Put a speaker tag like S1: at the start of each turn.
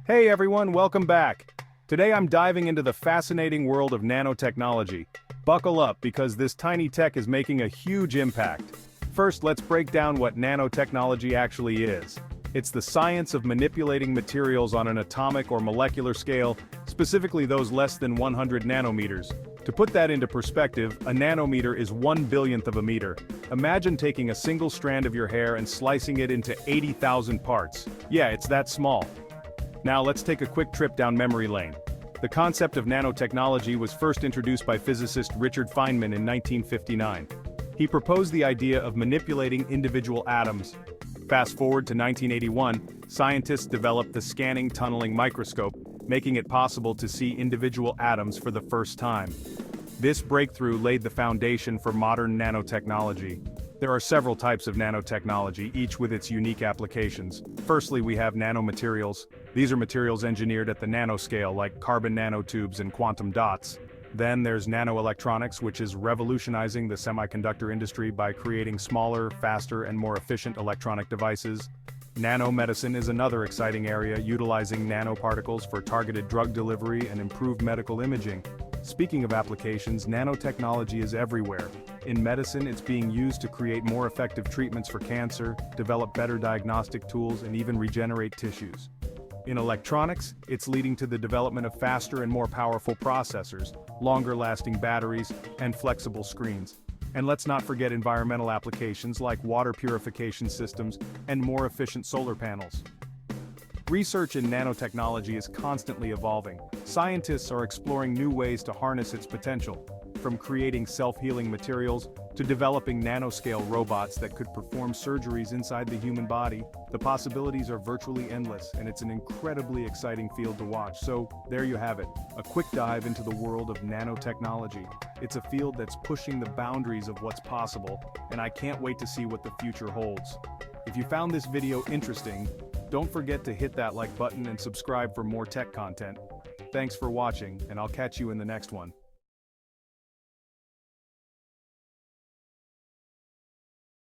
S1: Hey everyone, welcome back. Today I'm diving into the fascinating world of nanotechnology. Buckle up because this tiny tech is making a huge impact. First, let's break down what nanotechnology actually is. It's the science of manipulating materials on an atomic or molecular scale, specifically those less than 100 nanometers. To put that into perspective, a nanometer is 1/1000th of a meter. Imagine taking a single strand of your hair and slicing it into 80,000 parts. Yeah, it's that small. Now let's take a quick trip down memory lane. The concept of nanotechnology was first introduced by physicist Richard Feynman in 1959. He proposed the idea of manipulating individual atoms. Fast forward to 1981, scientists developed the scanning tunneling microscope, making it possible to see individual atoms for the first time. This breakthrough laid the foundation for modern nanotechnology. There are several types of nanotechnology, each with its unique applications. Firstly, we have nanomaterials. These are materials engineered at the nanoscale, like carbon nanotubes and quantum dots. Then there's nanoelectronics, which is revolutionizing the semiconductor industry by creating smaller, faster, and more efficient electronic devices. Nanomedicine is another exciting area, utilizing nanoparticles for targeted drug delivery and improved medical imaging. Speaking of applications, nanotechnology is everywhere. In medicine, it's being used to create more effective treatments for cancer, develop better diagnostic tools, and even regenerate tissues. In electronics, it's leading to the development of faster and more powerful processors, longer-lasting batteries, and flexible screens. And let's not forget environmental applications like water purification systems and more efficient solar panels. Research in nanotechnology is constantly evolving. Scientists are exploring new ways to harness its potential, from creating self-healing materials to developing nanoscale robots that could perform surgeries inside the human body. The possibilities are virtually endless, and it's an incredibly exciting field to watch. So, there you have it, a quick dive into the world of nanotechnology. It's a field that's pushing the boundaries of what's possible, and I can't wait to see what the future holds. If you found this video interesting, don't forget to hit that like button and subscribe for more tech content. Thanks for watching, and I'll catch you in the next one.